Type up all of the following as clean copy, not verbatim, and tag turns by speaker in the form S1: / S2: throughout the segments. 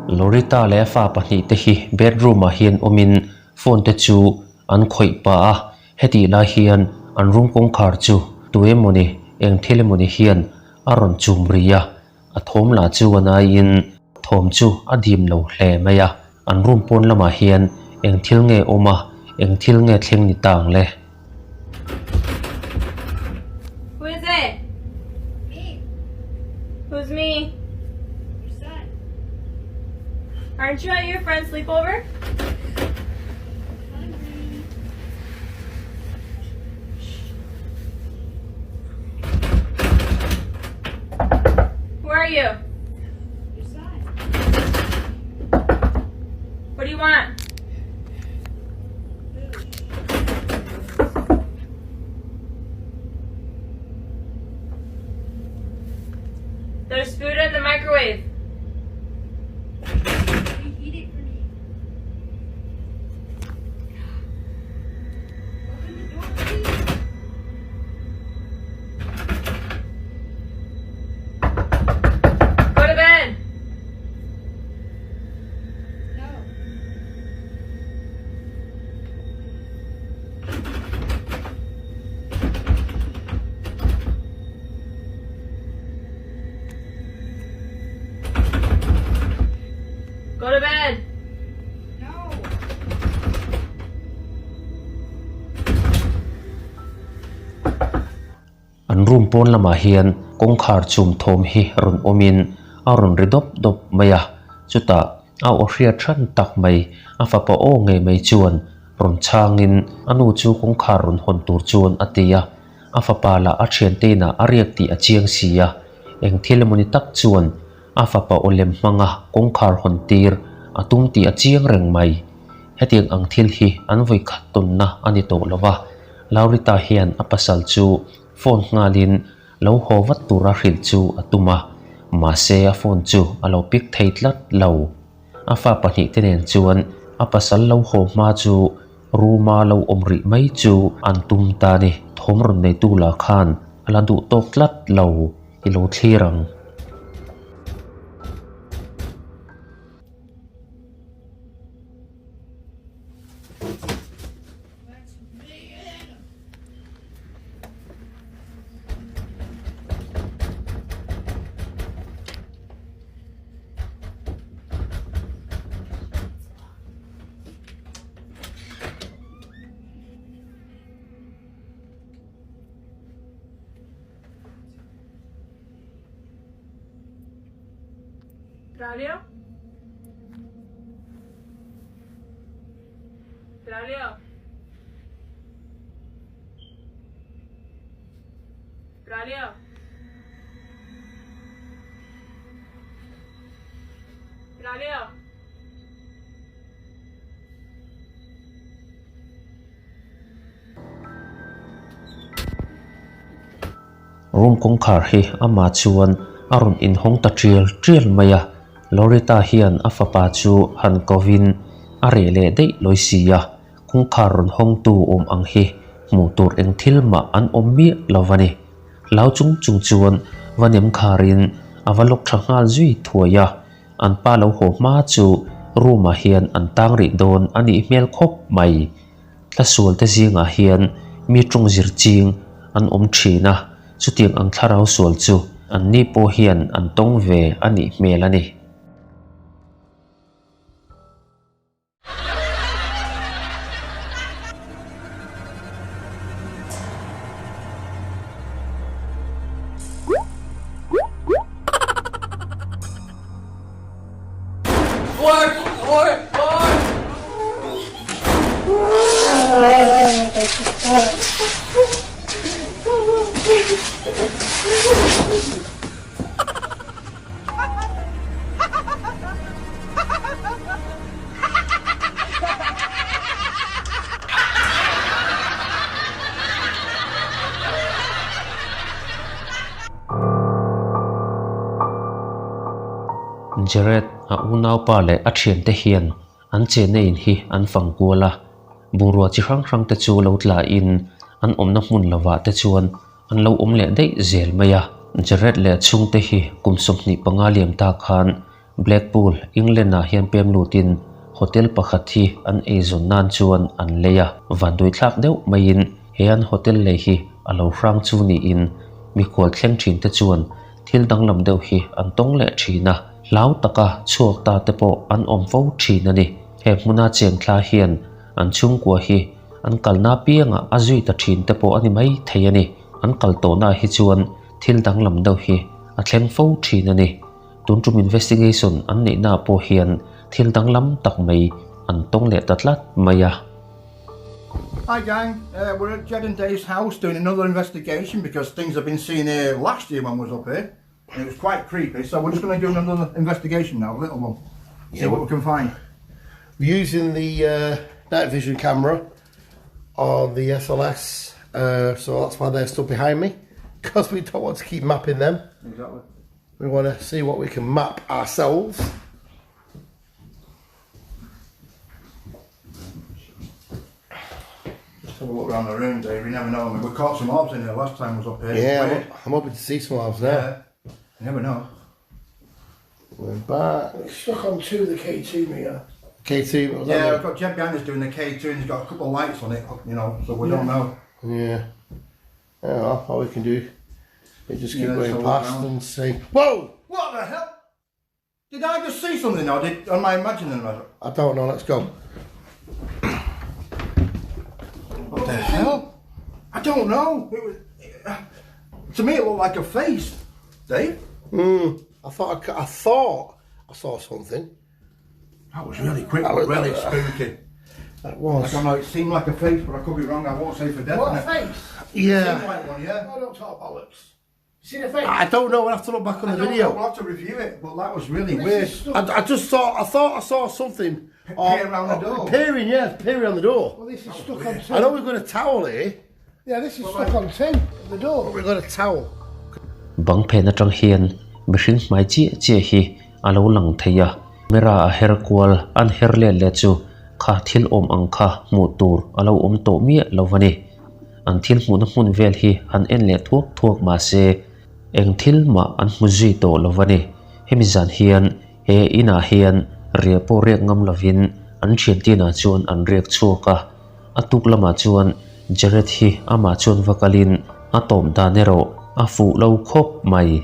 S1: Lorita le fa pahnih te hi bedroom a hian omin phone te chu an khoi pa a heti la hian an room kongkhar chu tuemoni engthelemoni hian aron chumria a thom la chu ana in thom chu adim lo hle maya an room pon lama hian engthil nge oma engthil nge thleng ni tang le.
S2: Who is it?
S3: Me.
S2: Who's me?
S3: Your son.
S2: Aren't you at your friend's sleepover?
S3: Hungry.
S2: Who are you?
S3: Your son.
S2: What do you want? There's food in the microwave.
S3: You eat it for me. Open the door, please.
S2: Go to bed.
S3: No.
S2: Go to bed.
S3: No.
S1: An room pon lama hian kongkhar chum thom hi ron omin aron ridop dop maya chuta a ohria than tak mai a fapa o nge mai chuan ron changin anu chu kongkhar ron hon tur chuan atia a fapa la a thian te na ariak ti a chiang sia engthelemoni tak chuan a fapa olem manga kongkhar hon tir atum ti a chiang reng mai hetiang ang thil hi an voi khat ton na ani to lova Laurita hian a pasal chu phone ngalin Hlauhawm wat tura hril chu atuma ma se a phone chu alo pik thei tlat lo a fa pahnih te nen chuan a pasal Hlauhawm ma chu ruma lo omri mai chu an tum ta ni thom ron nei tu la khan ala du tok tlat lo i lo thlirang.
S3: Let's begin.
S2: Claudio? Claudio? Claudio? Claudio?
S1: Room kongkhar hi ama chuan aron in hong ta trial maya Lorita hian a fapa chu han kovin are le dei loisia kongkhar ron hong tu ang hi mu tur eng thil ma an mi lovani lau chung chuan vanem kharin avalok thangal zui thuaya an pa lo ho ma chu room a hian an tang ri don ani mel khop mai tla sul te zinga hian mi tung zir ching an thina chutiang ang tharau sual chu an ni po hian an tong ve ani melani. Jared a unau pa le a thian te hian an che nei hi an fangkuala burwa chi hrang te chu lo tla in an omna hmun lawa te chuan an lo om le dei zel maya Jared le chung te hi kumsum ni panga liam ta khan Blackpool England na hian pem lutin hotel pakhat hi an eizon nan chuan an leia vandui thlak deuh maiin hean hotel lei hi a Hlauhawm chu ni in mi khual thleng thin te chuan thil danglam deuh hi an tong le thina lau taka chuak ta te po an om vo thina ni he hmuna cheng thla hian an chung kwa hi an kalna pianga azui ta thin te po ani mai theiani an kal to na hi chuan thil danglam deuh hi a thleng vo thina ni tuntum investigation an nei na po hian thil danglam tak mai an tong le tatlat maya.
S4: Hi gang, we're at Jed and Dave's house doing another investigation because things have been seen here last year when we was up here and it was quite creepy, so we're just going to do another investigation now, a little one, see what we can find.
S5: We're using the night vision camera on the SLS, so that's why they're stood behind me, because we don't want to keep mapping them.
S4: Exactly.
S5: We want to see what we can map ourselves.
S4: Have a look around the room, Dave. You never know. I mean, we caught some orbs in here last time I was up here.
S5: Yeah, I'm hoping to see some of now.
S4: Yeah. You never know.
S5: We're back.
S6: It's stuck on 2 the K2 meter.
S5: K2, what was
S4: Yeah,
S5: that?
S4: we've got Jed behind us doing the K2 and he's got a couple of lights on it, you know, so we don't know.
S5: Yeah. Yeah, well, all we can do is just keep
S4: Yeah,
S5: going
S4: so
S5: past
S4: now-
S5: and say, whoa!
S4: What the hell? Did I just see something or am I imagining that?
S5: I don't know, let's go.
S4: What the hell? I don't know. It was, to me, it looked like a face, Dave.
S5: I thought I saw something.
S4: That was really quick,
S5: That was-
S4: really spooky.
S5: That
S4: I
S5: was.
S4: don't know. It seemed like a face, but I could be wrong. I won't say for
S6: What a
S4: definite.
S6: face!
S5: Yeah.
S4: Seemed like one, yeah.
S6: I don't talk bollocks. See the face?
S5: I don't know, we'll have to look back on
S4: I
S5: the
S4: don't know,
S5: video.
S4: we'll have to review it, but that was really
S6: This
S4: weird.
S6: is stuck-
S5: I just thought I saw something.
S4: Peer around the door.
S5: Peering, yeah, peering on the door.
S6: Well, this is stuck on 2.
S5: I know we've got a towel here.
S6: Yeah, this is stuck on 2 the door.
S5: We've got a towel.
S1: Bang phe na tang hian mihring mai chi chi hi alo lang theia mera a her kwal an her le chu kha thil om ang kha mu tur alo om to mi lovani an thil mu na mun vel hi an en le thuak ma se eng thil ma an mu zui to lovani hemi zan hian he ina hian ria po rek ngam lovin an thian ti na chuan an rek chuaka atuk lama chuan Jared hi ama chuan vakalin atom danero afu Hlauhawm mai.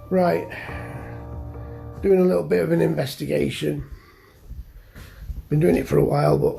S6: Right. Doing a little bit of an investigation. Been doing it for a while, but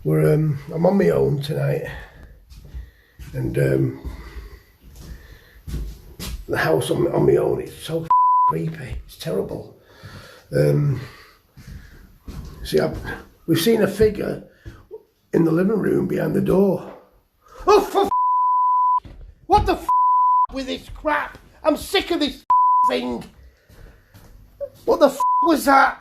S6: we're I'm on my own tonight. And the house on my own, it's so creepy. It's terrible. See, we've seen a figure in the living room behind the door. Oh, for what the with this crap? I'm sick of this thing. What the was that?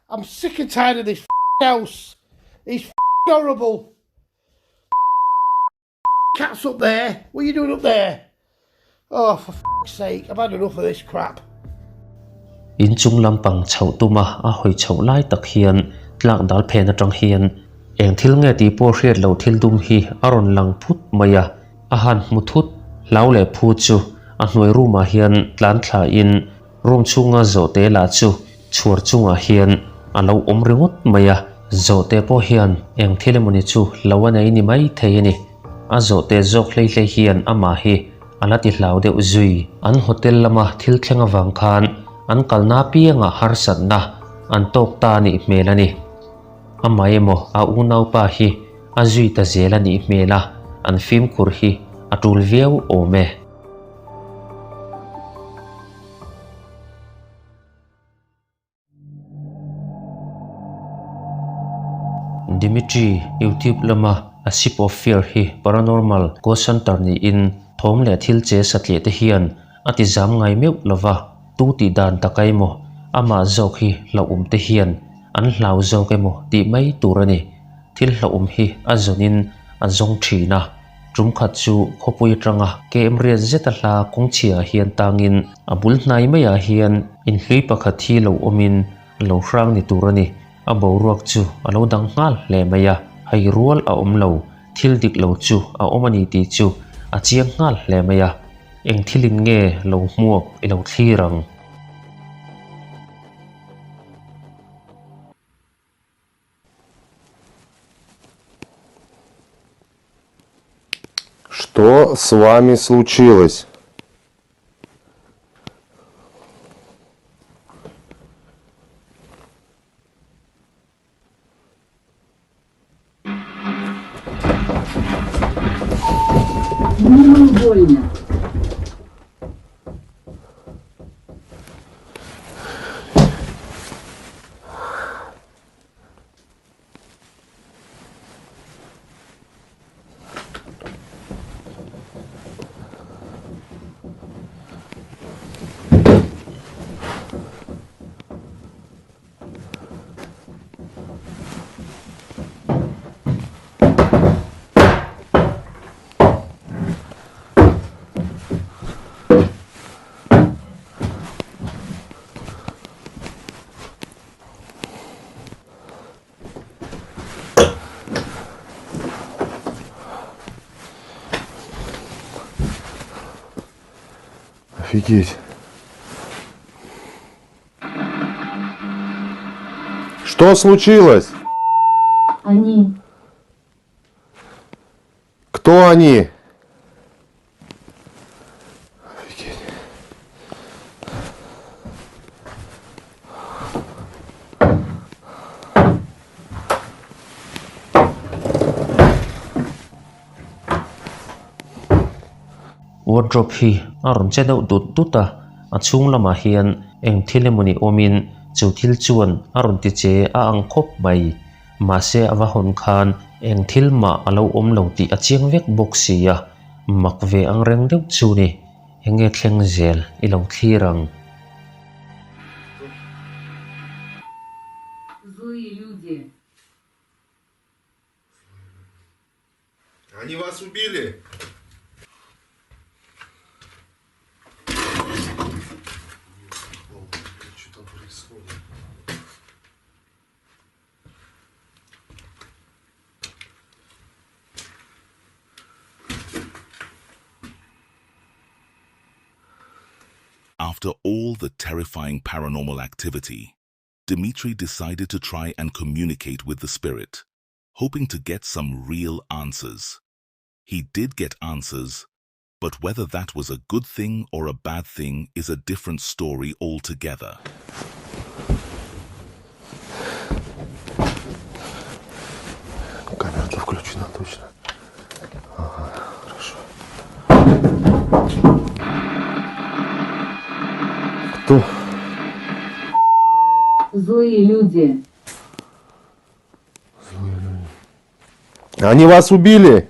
S6: I'm sick and tired of this house. It's horrible. Cat's up there. What are you doing up there? Oh, for sake, I've had enough of this crap.
S1: In chung lampang chho tuma a hoi chho lai tak hian tlak dal phe na tang hian eng thil nge ti por hriat lo thil dum hi aron lang phut maya a han muthut lau le phu chu a hnoi ruma hian tlan thla in room chunga zo te la chu chhur chunga hian a lo om ringot maya zo te po hian eng thilemoni chu lawana ni mai theini a zo te zok hlei hlei hian ama hi alati hlau de uzui an hotel lama thil thlenga wang khan an kalna pianga harsat na an tok ta ni melani amai mo a unau pa hi azui ta zela ni mela an film kur hi atul viau ome Dimitri YouTube lama a sip of fear hi paranormal ghost center ni in thom le thil che satle te hian ati zam ngai meu lova tu ti dan takai mo ama zok hi Hlauhawm te hian an hlau zok emo ti mai turani thil Hlauhawm hi azonin azong thina trum khat chu khopui tanga kem ria zeta hla kongchia hian tangin abul hnai maya hian in hlui pakhat hi Hlauhawmin Hlauhawm ni turani abo ruak chu alo dang ngal le maya hai rual a omlo thil dik lo chu a omani ti chu a chiang ngal le maya eng thilin nge lo muak ilo thlirang
S7: Что с вами случилось?
S8: Больно.
S7: Офигеть. Что случилось?
S8: Они.
S7: Кто они? Офигеть.
S1: wardrobe hi aron che deuh tut tuta a chung lama hian eng thil emawni awmin chu thil chuan aron ti che a ang khawp mai mahse ava hon khan eng thil ma alo awm lo ti a chiang vek bawk sia mak ve ang reng deuh chu ni enge thleng zel i lo thlirang
S8: Злые люди.
S7: Они вас убили? Что там происходит?
S9: After all the terrifying paranormal activity, Dmitry decided to try and communicate with the spirit, hoping to get some real answers. He did get answers, but whether that was a good thing or a bad thing is a different story altogether.
S7: Камера-то включена точно. Ага, хорошо. Кто?
S8: Злые люди.
S7: Они вас убили?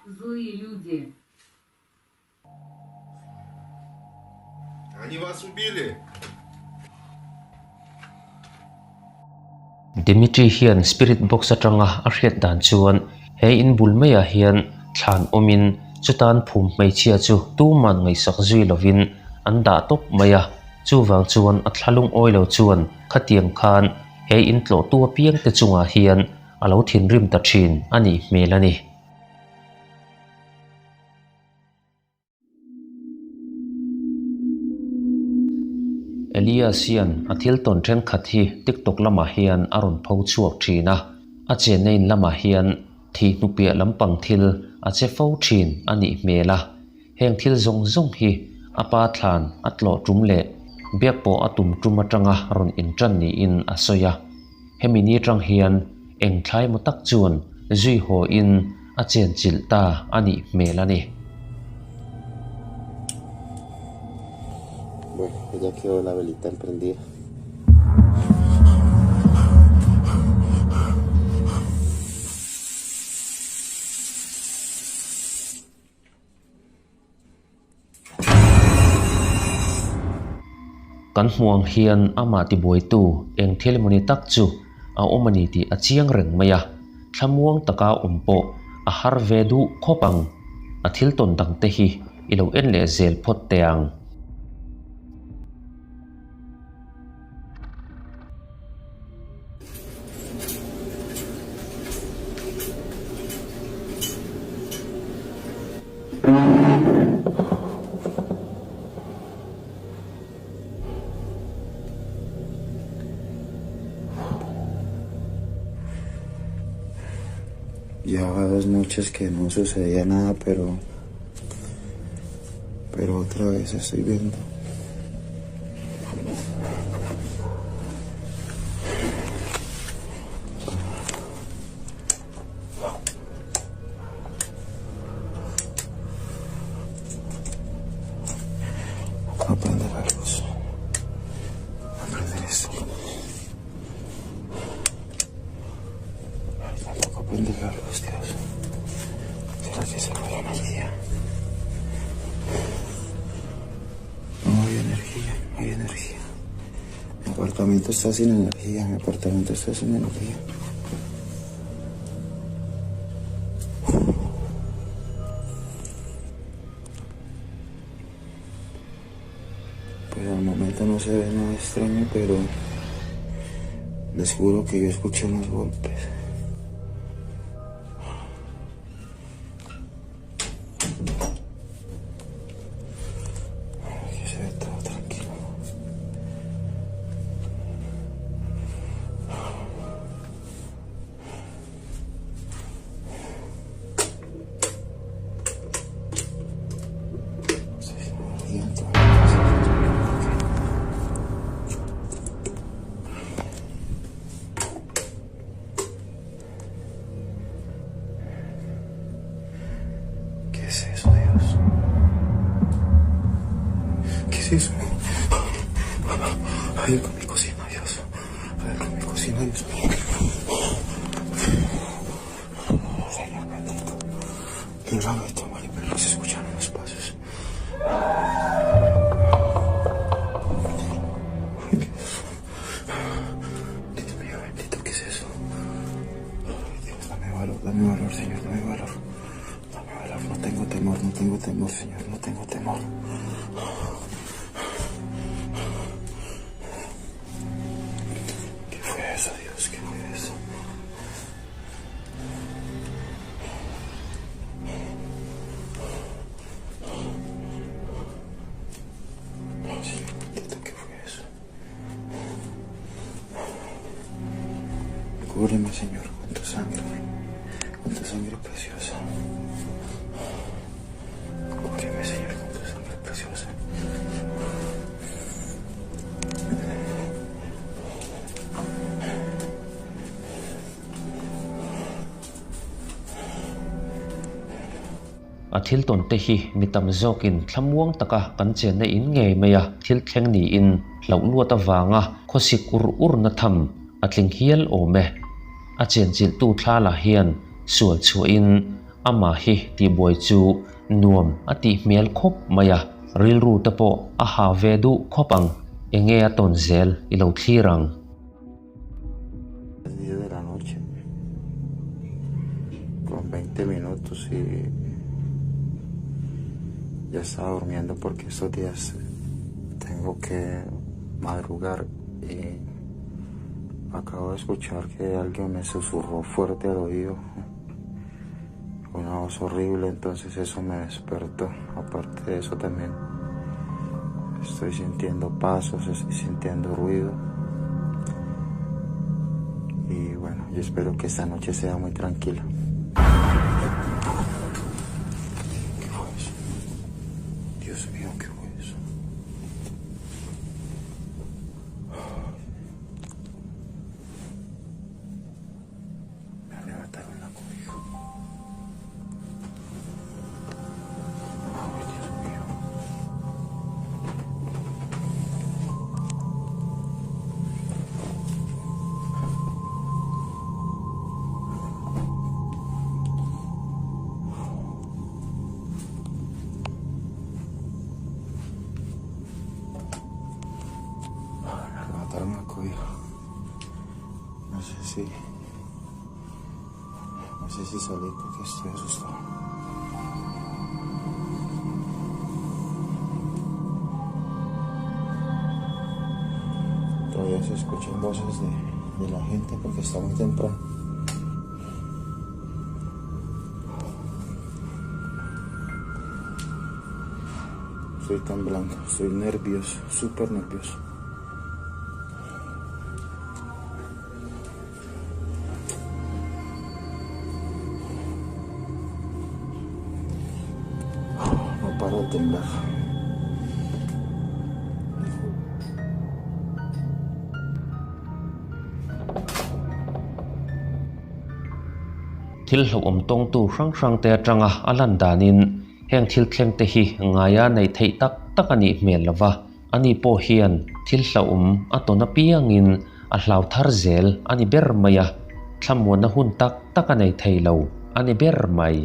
S8: Злые люди.
S7: Они вас убили?
S1: Dmitry hian spirit box atanga a hriat dan chuan he in bul mai a hian thlan omin chutan phum hmeichhia chu tu man ngai sak zui lovin an da top mai a chu wang chuan a thlalung oilo chuan khatiang khan he in tlo tua piang te chunga hian alo thin rim ta thin ani hmel ani Eliasian a thil ton then khat hi TikTok lama hian aron pho chuak thina a che nein lama hian thi nupia lampang thil a che pho thin ani hmela heng thil zong zong hi apa thlan atlo tumle biak po atum tuma tanga ron in tran ni in asoya hemini tang hian eng thlai mo tak chuan zui ho in a chen chil ta ani hmela ni
S10: Bueno, ya quedó la velita encendida.
S1: kan hmuang hian ama ti boi tu eng thil moni tak chu a omani ti a chiang reng maya thlamuang taka umpo a har ve du khopang a thil ton dang te hi ilo en le zel phot teang
S10: Llevaba 2 noches que no sucedía nada, pero otra vez estoy viendo. Aprende la luz. Aprender esto. Tampoco aprende la luz, Dios. ¿Será que se fue la energía? No hay energía, no hay energía. Mi apartamento está sin energía, mi apartamento está sin energía. Pues al momento no se ve nada extraño, pero les juro que yo escuché unos golpes. Aquí se ve todo tranquilo. ¿Qué es eso, Dios? ¿Qué es eso? Ay, con mi cocina, Dios. Ay, con mi cocina, Dios mío. Señor bendito. Líbrame de tu mal y pero se escucharon los pasos. Dios mío, bendito, ¿qué es eso? Ay, Dios, dame valor, Señor, dame valor. Dame valor, no tengo temor, Señor, no tengo temor. ¿Qué fue eso, Dios? ¿Qué fue eso? Señor bendito, ¿qué fue eso? Cúbreme, Señor, con tu sangre preciosa. Cúbreme, Señor, con tu sangre preciosa.
S1: a thil ton te hi mitam zokin thlamuang taka kan chen na in nge meya thil thleng ni in hlau luat awanga khosik ur na tham a tling hial ome a chen chil tu thla la hian sual chu in ama hi ti boi chu nuam a ti hmel khop maya ril ru te po a ha ve du khopang enge a ton zel ilo thlirang
S10: 10 de la noche, con 20 minutos y ya estaba durmiendo porque estos días tengo que madrugar y acabo de escuchar que alguien me susurró fuerte al oído, una voz horrible, entonces eso me despertó. Aparte de eso también estoy sintiendo pasos, estoy sintiendo ruido y bueno, yo espero que esta noche sea muy tranquila. ¿Qué fue eso? Dios mío, ¿qué fue eso? Me arrebataron la cobija. Ay, Dios mío. Me arrebataron la cobija. No sé si No sé si salí porque estoy asustado. Todavía se escuchan voces de la gente porque está muy temprano. Estoy temblando, estoy nervioso, súper nervioso. No paro de temblar.
S1: Thil Hlauhawm tong tu Hrang te atanga alan danin heng thil thleng te hi ngaya nei thei tak ani hmel lova ani po hian Thil Hlauhawm atona piangin a hlau thar zel ani ber maya thlamwana hun tak anei thei lo ani ber mai